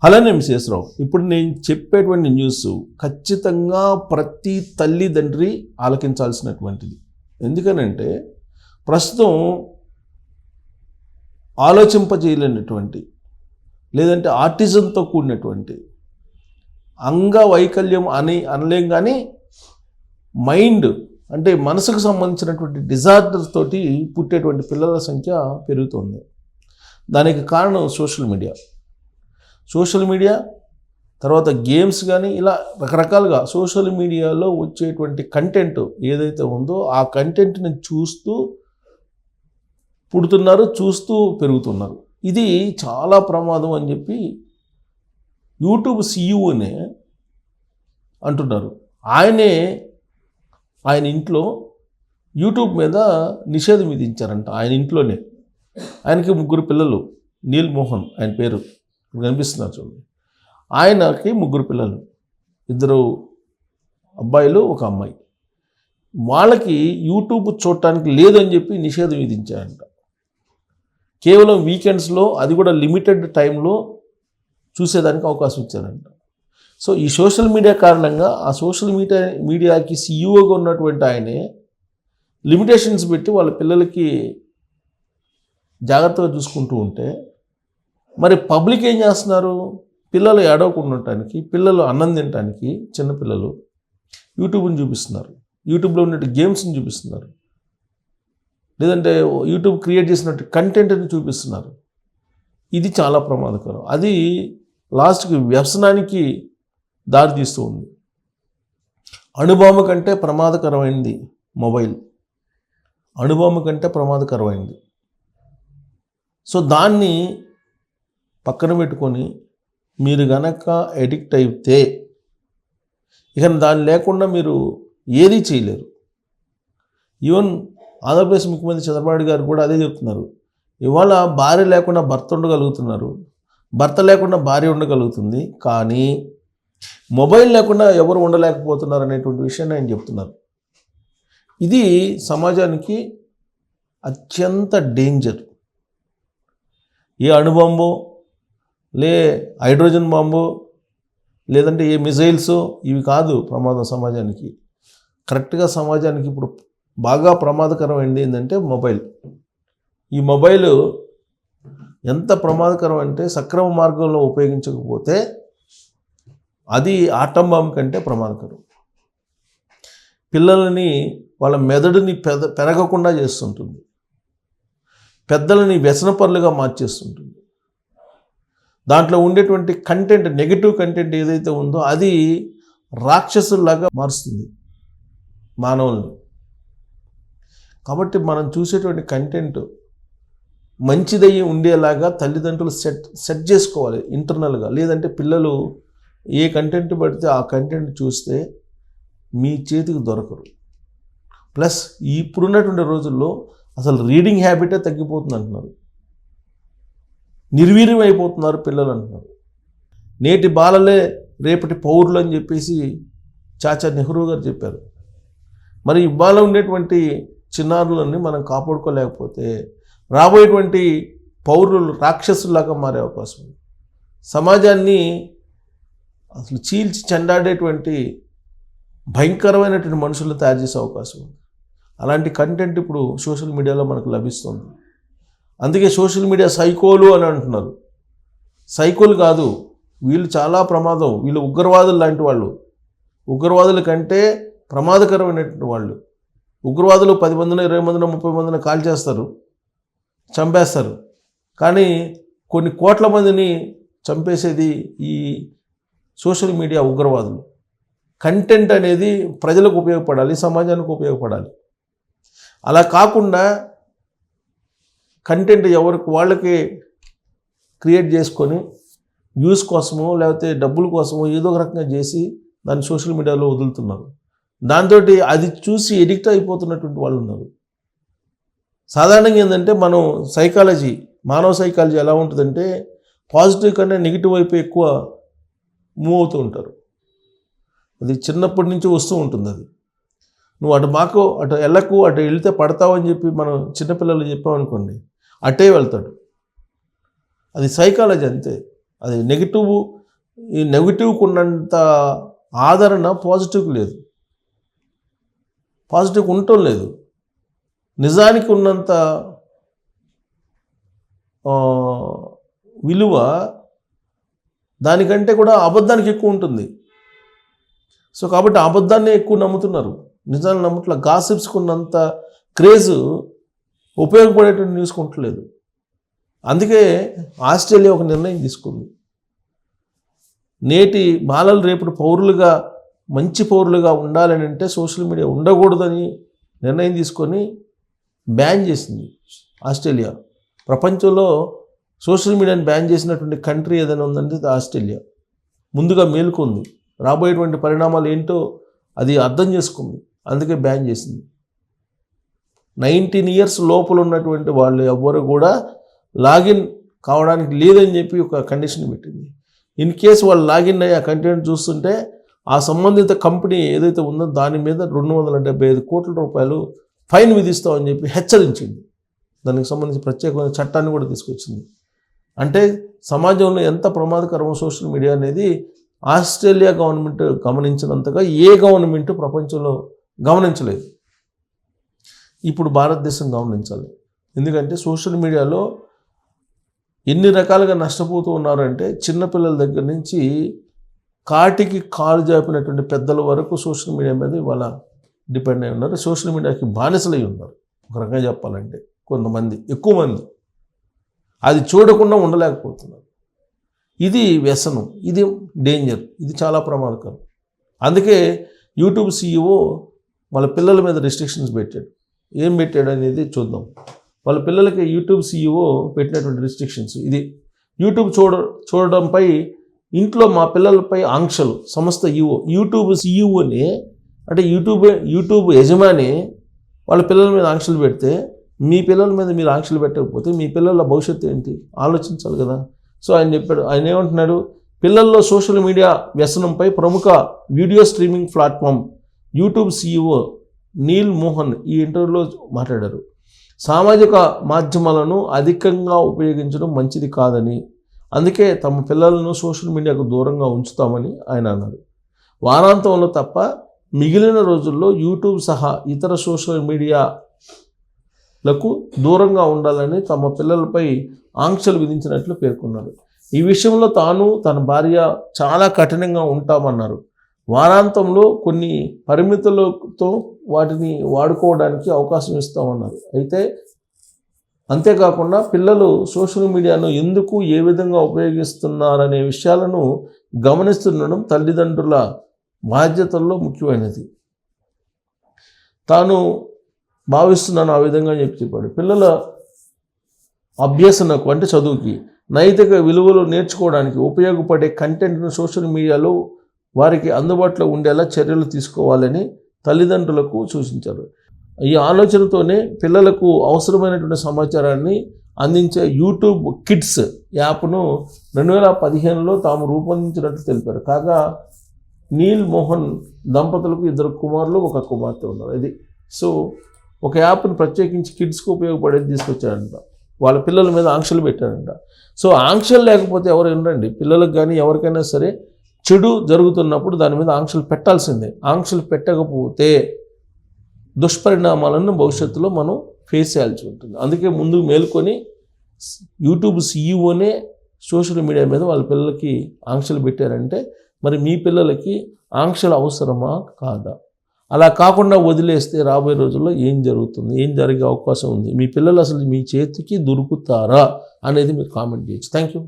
అలానే శేషరావు, ఇప్పుడు నేను చెప్పేటువంటి న్యూస్ ఖచ్చితంగా ప్రతి తల్లిదండ్రి ఆలకించాల్సినటువంటిది. ఎందుకనంటే ప్రస్తుతం ఆలోచింపజేయలేనటువంటి, లేదంటే ఆర్టిజంతో కూడినటువంటి, అంగవైకల్యం అని అనలేం కానీ మైండ్ అంటే మనసుకు సంబంధించినటువంటి డిజార్డర్ తోటి పుట్టేటువంటి పిల్లల సంఖ్య పెరుగుతుంది. దానికి కారణం సోషల్ మీడియా తర్వాత గేమ్స్ కానీ ఇలా రకరకాలుగా సోషల్ మీడియాలో వచ్చేటువంటి కంటెంట్ ఏదైతే ఉందో ఆ కంటెంట్ని చూస్తూ పుడుతున్నారు, చూస్తూ పెరుగుతున్నారు. ఇది చాలా ప్రమాదం అని చెప్పి యూట్యూబ్ సీఈఓనే అంటున్నారు. ఆయన ఇంట్లో యూట్యూబ్ మీద నిషేధం విధించారంట. ఆయన ఇంట్లోనే. ఆయనకి 3 పిల్లలు. నీల్ మోహన్ ఆయన పేరు, కనిపిస్తున్నారు చూడండి. ఆయనకి 3 పిల్లలు, 2 అబ్బాయిలు 1 అమ్మాయి. వాళ్ళకి యూట్యూబ్ చూడటానికి లేదని చెప్పి నిషేధం విధించారంట. కేవలం వీకెండ్స్లో, అది కూడా లిమిటెడ్ టైంలో చూసేదానికి అవకాశం ఇచ్చారంట. సో ఈ సోషల్ మీడియా కారణంగా ఆ సోషల్ మీడియాకి సీఈఓగా ఉన్నటువంటి ఆయనే లిమిటేషన్స్ పెట్టి వాళ్ళ పిల్లలకి జాగ్రత్తగా చూసుకుంటూ ఉంటే, మరి పబ్లిక్ ఏం చేస్తున్నారు? పిల్లలు ఏడవకుండా ఉండటానికి, పిల్లలు అన్నం తినడానికి, చిన్నపిల్లలు యూట్యూబ్ని చూపిస్తున్నారు, యూట్యూబ్లో ఉన్నట్టు గేమ్స్ని చూపిస్తున్నారు, లేదంటే యూట్యూబ్ క్రియేట్ చేసినట్టు కంటెంట్ని చూపిస్తున్నారు. ఇది చాలా ప్రమాదకరం. అది లాస్ట్కి వ్యసనానికి దారితీస్తూ ఉంది. అణుబాంబు కంటే ప్రమాదకరమైనది మొబైల్. అణుబాంబు కంటే ప్రమాదకరమైనది. సో దాన్ని పక్కన పెట్టుకొని మీరు గనక ఎడిక్ట్ అయితే ఇక దాన్ని లేకుండా మీరు ఏదీ చేయలేరు. ఈవెన్ ఆంధ్రప్రదేశ్ ముఖ్యమంత్రి చంద్రబాబు గారు కూడా అదే చెప్తున్నారు. ఇవాళ భార్య లేకుండా భర్త ఉండగలుగుతున్నారు, భర్త లేకుండా భార్య ఉండగలుగుతుంది, కానీ మొబైల్ లేకుండా ఎవరు ఉండలేకపోతున్నారు అనేటువంటి విషయాన్ని ఆయన చెప్తున్నారు. ఇది సమాజానికి అత్యంత డేంజర్. ఏ అణుబాంబో, హైడ్రోజన్ బాంబో, లేదంటే ఏ మిజైల్స్, ఇవి కాదు ప్రమాదం సమాజానికి. కరెక్ట్గా సమాజానికి ఇప్పుడు బాగా ప్రమాదకరమైనది ఏంటంటే మొబైల్. ఈ మొబైల్ ఎంత ప్రమాదకరం అంటే సక్రమ మార్గంలో ఉపయోగించకపోతే అది ఆటం బాంబు కంటే ప్రమాదకరం. పిల్లలని వాళ్ళ మెదడుని పెరగకుండా చేస్తుంటుంది, పెద్దలని వ్యసనపరులుగా మార్చేస్తుంటుంది. దాంట్లో ఉండేటువంటి కంటెంట్, నెగిటివ్ కంటెంట్ ఏదైతే ఉందో అది రాక్షసుల్లాగా మారుస్తుంది మానవుల్ని. కాబట్టి మనం చూసేటువంటి కంటెంట్ మంచిదయ్యి ఉండేలాగా తల్లిదండ్రులు సెట్ చేసుకోవాలి ఇంటర్నల్గా. లేదంటే పిల్లలు ఏ కంటెంట్ పడితే ఆ కంటెంట్ చూస్తే మీ చేతికి దొరకరు. ప్లస్ ఇప్పుడున్నటువంటి రోజుల్లో అసలు రీడింగ్ హ్యాబిటే తగ్గిపోతుంది అంటున్నారు, నిర్వీర్యం అయిపోతున్నారు పిల్లలు అంటున్నారు. నేటి బాలలే రేపటి పౌరులు అని చెప్పేసి చాచా నెహ్రూ గారు చెప్పారు. మరి ఇవాళ ఉండేటువంటి చిన్నారులని మనం కాపాడుకోలేకపోతే రాబోయేటువంటి పౌరులు రాక్షసులాగా మారే అవకాశం ఉంది. సమాజాన్ని అసలు చీల్చి చెండాడేటువంటి భయంకరమైనటువంటి మనుషులను తయారు చేసే అవకాశం ఉంది. అలాంటి కంటెంట్ ఇప్పుడు సోషల్ మీడియాలో మనకు లభిస్తుంది. అందుకే సోషల్ మీడియా సైకోలు అని అంటున్నారు. సైకోలు కాదు, వీళ్ళు చాలా ప్రమాదం. వీళ్ళు ఉగ్రవాదులు లాంటి వాళ్ళు. ఉగ్రవాదుల కంటే ప్రమాదకరమైనటువంటి వాళ్ళు. ఉగ్రవాదులు 10 మందినో 20 మందినో 30 మందినో కాల్ చేస్తారు, చంపేస్తారు. కానీ కొన్ని కోట్ల మందిని చంపేసేది ఈ సోషల్ మీడియా ఉగ్రవాదులు. కంటెంట్ అనేది ప్రజలకు ఉపయోగపడాలి, సమాజానికి ఉపయోగపడాలి. అలా కాకుండా కంటెంట్ ఎవరికి వాళ్ళకి క్రియేట్ చేసుకొని వ్యూస్ కోసమో లేకపోతే డబ్బుల కోసమో ఏదో ఒక రకంగా చేసి దాన్ని సోషల్ మీడియాలో వదులుతున్నారు. దాంతో అది చూసి ఎడిక్ట్ అయిపోతున్నటువంటి వాళ్ళు ఉన్నారు. సాధారణంగా ఏంటంటే మనం మానవ సైకాలజీ ఎలా ఉంటుందంటే పాజిటివ్ కన్నా నెగిటివ్ వైపు ఎక్కువ మూవ్ అవుతూ ఉంటారు. అది చిన్నప్పటి నుంచి వస్తూ ఉంటుంది. అది నువ్వు అటు వెళ్ళకు, అటు వెళితే పడతావు అని చెప్పి మనం చిన్నపిల్లలు చెప్పామనుకోండి, అటే వెళ్తాడు. అది సైకాలజీ అంతే. అది ఈ నెగిటివ్కి ఉన్నంత ఆదరణ పాజిటివ్కి లేదు, పాజిటివ్ ఉండటం లేదు. నిజానికి ఉన్నంత విలువ దానికంటే కూడా అబద్ధానికి ఎక్కువ ఉంటుంది. సో కాబట్టి అబద్ధాన్ని ఎక్కువ నమ్ముతున్నారు, నిజాన్ని నమ్మట్ల. గాసిప్స్కి ఉన్నంత క్రేజ్ ఉపయోగపడేటువంటి న్యూస్ ఉండలేదు. అందుకే ఆస్ట్రేలియా ఒక నిర్ణయం తీసుకుంది. నేటి బాలలు రేపటి పౌరులుగా, మంచి పౌరులుగా ఉండాలని అంటే సోషల్ మీడియా ఉండకూడదని నిర్ణయం తీసుకొని బ్యాన్ చేసింది ఆస్ట్రేలియా. ప్రపంచంలో సోషల్ మీడియాని బ్యాన్ చేసినటువంటి కంట్రీ ఏదైనా ఉందంటే ఆస్ట్రేలియా. ముందుగా మేలుకుంది, రాబోయేటువంటి పరిణామాలు ఏంటో అది అర్థం చేసుకుంది, అందుకే బ్యాన్ చేసింది. 19 years లోపల ఉన్నటువంటి వాళ్ళు ఎవ్వరు కూడా లాగిన్ కావడానికి లేదని చెప్పి ఒక కండిషన్ పెట్టింది. ఇన్ కేసు వాళ్ళు లాగిన్ అయ్యి ఆ కంటెంట్ చూస్తుంటే ఆ సంబంధిత కంపెనీ ఏదైతే ఉందో దాని మీద 275 కోట్ల రూపాయలు ఫైన్ విధిస్తామని చెప్పి హెచ్చరించింది. దానికి సంబంధించి ప్రత్యేకమైన చట్టాన్ని కూడా తీసుకొచ్చింది. అంటే సమాజంలో ఎంత ప్రమాదకరమో సోషల్ మీడియా అనేది ఆస్ట్రేలియా గవర్నమెంట్ గమనించినంతగా ఏ గవర్నమెంట్ ప్రపంచంలో గమనించలేదు. ఇప్పుడు భారతదేశం గమనించాలి. ఎందుకంటే సోషల్ మీడియాలో ఎన్ని రకాలుగా నష్టపోతూ ఉన్నారంటే చిన్నపిల్లల దగ్గర నుంచి కాటికి కాలు జాపినటువంటి పెద్దల వరకు సోషల్ మీడియా మీద ఇవాళ డిపెండ్ అయి ఉన్నారు. సోషల్ మీడియాకి బానిసలై ఉన్నారు ఒక రకంగా చెప్పాలంటే. కొంతమంది, ఎక్కువ మంది అది చూడకుండా ఉండలేకపోతున్నారు. ఇది వ్యసనం, ఇది డేంజర్, ఇది చాలా ప్రమాదకరం. అందుకే యూట్యూబ్ CEO వాళ్ళ పిల్లల మీద రెస్ట్రిక్షన్స్ పెట్టాడు. ఏం పెట్టాడు అనేది చూద్దాం. వాళ్ళ పిల్లలకి యూట్యూబ్ CEO పెట్టినటువంటి రెస్ట్రిక్షన్స్ ఇది. యూట్యూబ్ చూడడంపై ఇంట్లో మా పిల్లలపై ఆంక్షలు. సంస్థ యూట్యూబ్ CEOని అంటే యూట్యూబ్ యజమాని వాళ్ళ పిల్లల మీద ఆంక్షలు పెడితే మీ పిల్లల మీద మీరు ఆంక్షలు పెట్టకపోతే మీ పిల్లల భవిష్యత్తు ఏంటి ఆలోచించాలి కదా. సో ఆయన చెప్పాడు, ఆయన ఏమంటున్నాడు, పిల్లల్లో సోషల్ మీడియా వ్యసనంపై ప్రముఖ video streaming platform YouTube CEO Neal Mohan ఈ ఇంటర్వ్యూలో మాట్లాడారు. సామాజిక మాధ్యమాలను అధికంగా ఉపయోగించడం మంచిది కాదని, అందుకే తమ పిల్లలను సోషల్ మీడియాకు దూరంగా ఉంచుతామని ఆయన అన్నారు. వారాంతంలో తప్ప మిగిలిన రోజుల్లో యూట్యూబ్ సహా ఇతర సోషల్ మీడియాలకు దూరంగా ఉండాలని తమ పిల్లలపై ఆంక్షలు విధించినట్లు పేర్కొన్నారు. ఈ విషయంలో తాను తన భార్య చాలా కఠినంగా ఉంటామన్నారు. వారాంతంలో కొన్ని పరిమితులతో వాటిని వాడుకోవడానికి అవకాశం ఇస్తామన్నారు. అయితే అంతేకాకుండా పిల్లలు సోషల్ మీడియాను ఎందుకు, ఏ విధంగా ఉపయోగిస్తున్నారనే విషయాలను గమనిస్తుండడం తల్లిదండ్రుల బాధ్యతల్లో ముఖ్యమైనది. తాను భావిస్తున్నాను ఆ విధంగా చెప్పాడు. పిల్లల అభ్యసనకు అంటే చదువుకి, నైతిక విలువలు నేర్చుకోవడానికి ఉపయోగపడే కంటెంట్ను సోషల్ మీడియాలో వారికి అందుబాటులో ఉండేలా చర్యలు తీసుకోవాలని తల్లిదండ్రులకు సూచించారు. ఈ ఆలోచనతోనే పిల్లలకు అవసరమైనటువంటి సమాచారాన్ని అందించే యూట్యూబ్ కిడ్స్ యాప్ను 2015లో తాము రూపొందించినట్లు తెలిపారు. కాగా నీల్ మోహన్ దంపతులకు 2 కుమారులు 1 కుమార్తె ఉన్నారు. ఇది సో ఒక యాప్ను ప్రత్యేకించి కిడ్స్కి ఉపయోగపడేది తీసుకొచ్చారంట. వాళ్ళ పిల్లల మీద ఆంక్షలు పెట్టారంట. సో ఆంక్షలు లేకపోతే ఎవరు వినరండి. పిల్లలకు కానీ ఎవరికైనా సరే చెడు జరుగుతున్నప్పుడు దాని మీద ఆంక్షలు పెట్టాల్సిందే. ఆంక్షలు పెట్టకపోతే దుష్పరిణామాలను భవిష్యత్తులో మనం ఫేస్ చేయాల్సి ఉంటుంది. అందుకే ముందు మేల్కొని యూట్యూబ్ CEOనే సోషల్ మీడియా మీద వాళ్ళ పిల్లలకి ఆంక్షలు పెట్టారంటే మరి మీ పిల్లలకి ఆంక్షలు అవసరమా కాదా? అలా కాకుండా వదిలేస్తే రాబోయే రోజుల్లో ఏం జరుగుతుంది, ఏం జరిగే అవకాశం ఉంది, మీ పిల్లలు అసలు మీ చేతికి దొరుకుతారా అనేది మీరు కామెంట్ చేయొచ్చు. Thank you.